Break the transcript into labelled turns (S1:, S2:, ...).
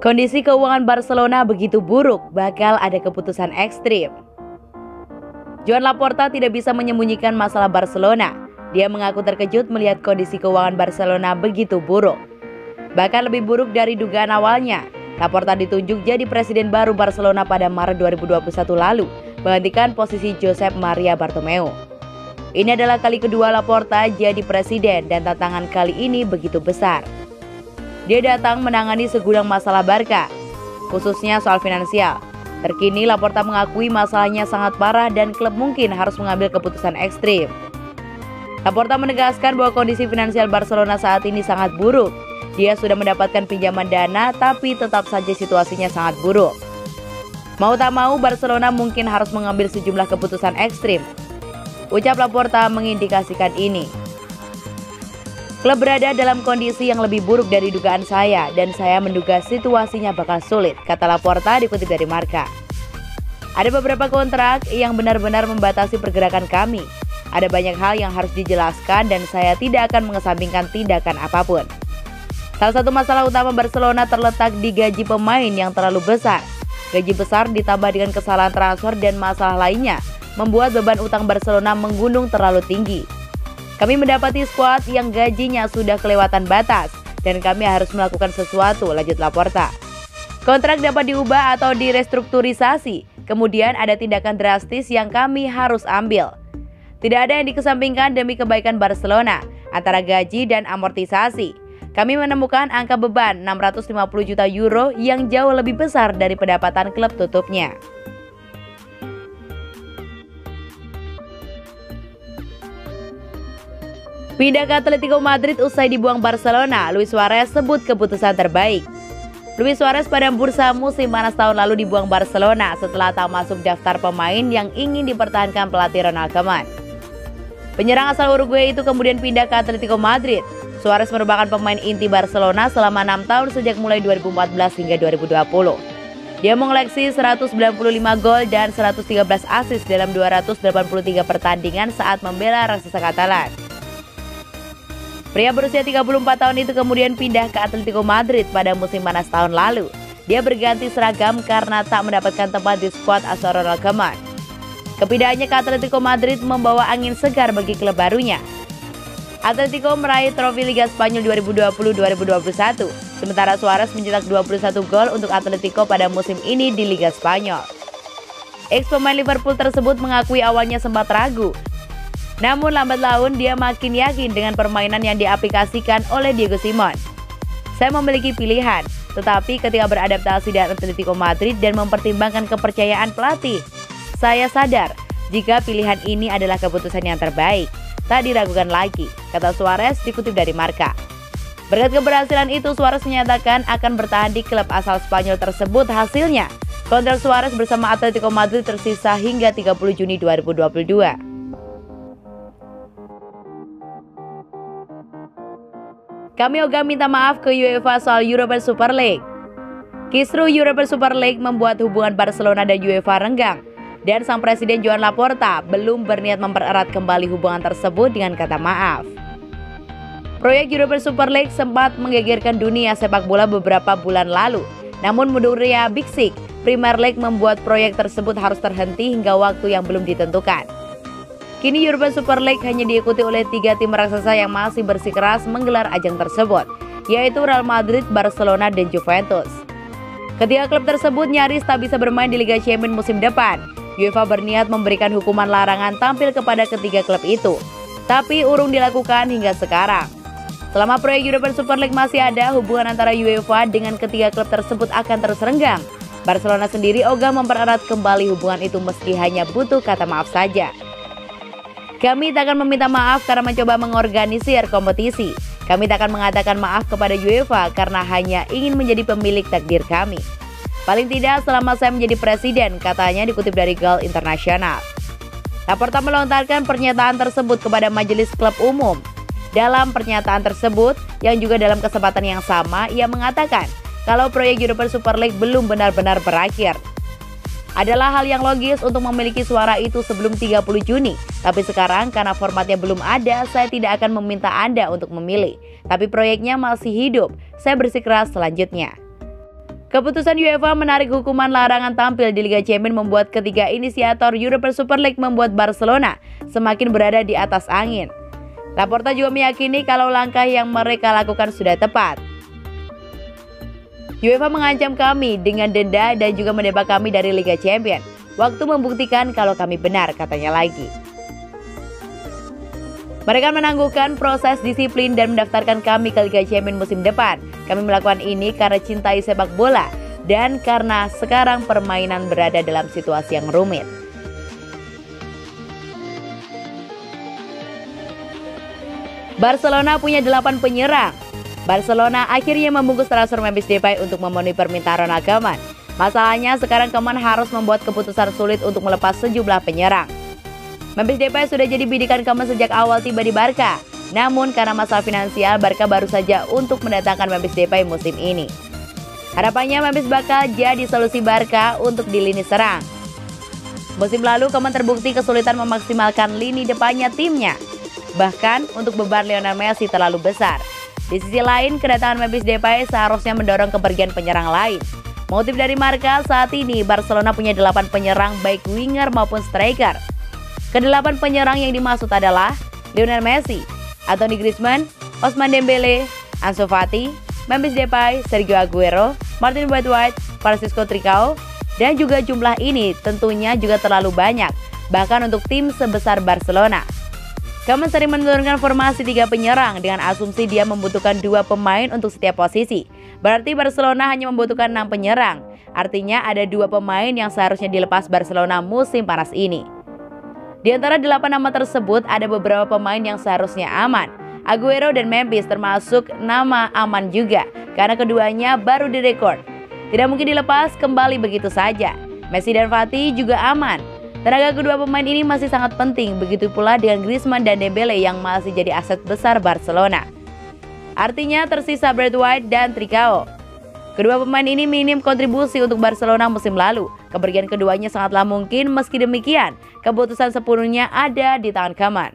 S1: Kondisi keuangan Barcelona begitu buruk, bakal ada keputusan ekstrim. Joan Laporta tidak bisa menyembunyikan masalah Barcelona. Dia mengaku terkejut melihat kondisi keuangan Barcelona begitu buruk. Bahkan lebih buruk dari dugaan awalnya. Laporta ditunjuk jadi presiden baru Barcelona pada Maret 2021 lalu, menggantikan posisi Josep Maria Bartomeu. Ini adalah kali kedua Laporta jadi presiden dan tantangan kali ini begitu besar. Dia datang menangani segudang masalah Barca, khususnya soal finansial. Terkini Laporta mengakui masalahnya sangat parah dan klub mungkin harus mengambil keputusan ekstrim. Laporta menegaskan bahwa kondisi finansial Barcelona saat ini sangat buruk. Dia sudah mendapatkan pinjaman dana tapi tetap saja situasinya sangat buruk. Mau tak mau Barcelona mungkin harus mengambil sejumlah keputusan ekstrim. Ucap Laporta mengindikasikan ini. Klub berada dalam kondisi yang lebih buruk dari dugaan saya dan saya menduga situasinya bakal sulit, kata Laporta dikutip dari Marca. Ada beberapa kontrak yang benar-benar membatasi pergerakan kami. Ada banyak hal yang harus dijelaskan dan saya tidak akan mengesampingkan tindakan apapun. Salah satu masalah utama Barcelona terletak di gaji pemain yang terlalu besar. Gaji besar ditambah dengan kesalahan transfer dan masalah lainnya membuat beban utang Barcelona menggunung terlalu tinggi. Kami mendapati skuad yang gajinya sudah kelewatan batas dan kami harus melakukan sesuatu, lanjut Laporta. Kontrak dapat diubah atau direstrukturisasi, kemudian ada tindakan drastis yang kami harus ambil. Tidak ada yang dikesampingkan demi kebaikan Barcelona, antara gaji dan amortisasi. Kami menemukan angka beban 650 juta euro yang jauh lebih besar dari pendapatan klub tutupnya. Pindah ke Atletico Madrid usai dibuang Barcelona, Luis Suarez sebut keputusan terbaik. Luis Suarez pada bursa musim panas tahun lalu dibuang Barcelona setelah tak masuk daftar pemain yang ingin dipertahankan pelatih Ronald Koeman. Penyerang asal Uruguay itu kemudian pindah ke Atletico Madrid. Suarez merupakan pemain inti Barcelona selama 6 tahun sejak mulai 2014 hingga 2020. Dia mengoleksi 195 gol dan 113 assist dalam 283 pertandingan saat membela raksasa Katalan. Pria berusia 34 tahun itu kemudian pindah ke Atletico Madrid pada musim panas tahun lalu. Dia berganti seragam karena tak mendapatkan tempat di skuad asuhan Ronald Koeman. Kepindahannya ke Atletico Madrid membawa angin segar bagi klub barunya. Atletico meraih trofi Liga Spanyol 2020-2021, sementara Suarez mencetak 21 gol untuk Atletico pada musim ini di Liga Spanyol. Ex-pemain Liverpool tersebut mengakui awalnya sempat ragu. Namun lambat laun dia makin yakin dengan permainan yang diaplikasikan oleh Diego Simon. Saya memiliki pilihan, tetapi ketika beradaptasi dengan Atletico Madrid dan mempertimbangkan kepercayaan pelatih, saya sadar jika pilihan ini adalah keputusan yang terbaik. Tak diragukan lagi, kata Suarez dikutip dari Marca. Berkat keberhasilan itu, Suarez menyatakan akan bertahan di klub asal Spanyol tersebut. Hasilnya, kontrak Suarez bersama Atletico Madrid tersisa hingga 30 Juni 2022. Kami ogah minta maaf ke UEFA soal European Super League. Kisru European Super League membuat hubungan Barcelona dan UEFA renggang. Dan sang presiden Joan Laporta belum berniat mempererat kembali hubungan tersebut dengan kata maaf. Proyek European Super League sempat menggegerkan dunia sepak bola beberapa bulan lalu. Namun menurutnya Big Six, Premier League membuat proyek tersebut harus terhenti hingga waktu yang belum ditentukan. Kini European Super League hanya diikuti oleh 3 tim raksasa yang masih bersikeras menggelar ajang tersebut, yaitu Real Madrid, Barcelona, dan Juventus. Ketiga klub tersebut nyaris tak bisa bermain di Liga Champions musim depan. UEFA berniat memberikan hukuman larangan tampil kepada ketiga klub itu, tapi urung dilakukan hingga sekarang. Selama proyek European Super League masih ada, hubungan antara UEFA dengan ketiga klub tersebut akan terus renggang. Barcelona sendiri ogah mempererat kembali hubungan itu meski hanya butuh kata maaf saja. Kami tak akan meminta maaf karena mencoba mengorganisir kompetisi. Kami tak akan mengatakan maaf kepada UEFA karena hanya ingin menjadi pemilik takdir kami. Paling tidak selama saya menjadi presiden, katanya dikutip dari Goal Internasional. Laporta melontarkan pernyataan tersebut kepada Majelis Klub Umum. Dalam pernyataan tersebut, yang juga dalam kesempatan yang sama, ia mengatakan kalau proyek European Super League belum benar-benar berakhir. Adalah hal yang logis untuk memiliki suara itu sebelum 30 Juni. Tapi sekarang karena formatnya belum ada, saya tidak akan meminta Anda untuk memilih. Tapi proyeknya masih hidup, saya bersikeras selanjutnya. Keputusan UEFA menarik hukuman larangan tampil di Liga Champions membuat ketiga inisiator European Super League membuat Barcelona semakin berada di atas angin. Laporta juga meyakini kalau langkah yang mereka lakukan sudah tepat. UEFA mengancam kami dengan denda dan juga mendepak kami dari Liga Champions. Waktu membuktikan kalau kami benar, katanya lagi. Mereka menangguhkan proses disiplin dan mendaftarkan kami ke Liga Champions musim depan. Kami melakukan ini karena cintai sepak bola dan karena sekarang permainan berada dalam situasi yang rumit. Barcelona punya 8 penyerang. Barcelona akhirnya membungkus transfer Memphis Depay untuk memenuhi permintaan Ronald Koeman. Masalahnya sekarang Koeman harus membuat keputusan sulit untuk melepas sejumlah penyerang. Memphis Depay sudah jadi bidikan Koeman sejak awal tiba di Barca. Namun karena masalah finansial, Barca baru saja untuk mendatangkan Memphis Depay musim ini. Harapannya Memphis bakal jadi solusi Barca untuk di lini serang. Musim lalu Koeman terbukti kesulitan memaksimalkan lini depannya timnya. Bahkan untuk beban Lionel Messi terlalu besar. Di sisi lain, kedatangan Memphis Depay seharusnya mendorong kepergian penyerang lain. Motif dari Marca, saat ini Barcelona punya 8 penyerang baik winger maupun striker. Kedelapan penyerang yang dimaksud adalah Lionel Messi, Anthony Griezmann, Ousmane Dembele, Ansu Fati, Memphis Depay, Sergio Aguero, Martin Braithwaite, Francisco Trincao, dan juga jumlah ini tentunya juga terlalu banyak, bahkan untuk tim sebesar Barcelona. Koeman sering menurunkan formasi 3 penyerang dengan asumsi dia membutuhkan 2 pemain untuk setiap posisi. Berarti Barcelona hanya membutuhkan 6 penyerang. Artinya ada 2 pemain yang seharusnya dilepas Barcelona musim panas ini. Di antara 8 nama tersebut ada beberapa pemain yang seharusnya aman. Aguero dan Memphis termasuk nama aman juga karena keduanya baru direkord. Tidak mungkin dilepas kembali begitu saja. Messi dan Fati juga aman. Tenaga kedua pemain ini masih sangat penting, begitu pula dengan Griezmann dan Dembele yang masih jadi aset besar Barcelona. Artinya tersisa Braithwaite dan Trincao. Kedua pemain ini minim kontribusi untuk Barcelona musim lalu. Kepergian keduanya sangatlah mungkin, meski demikian keputusan sepenuhnya ada di tangan Koeman.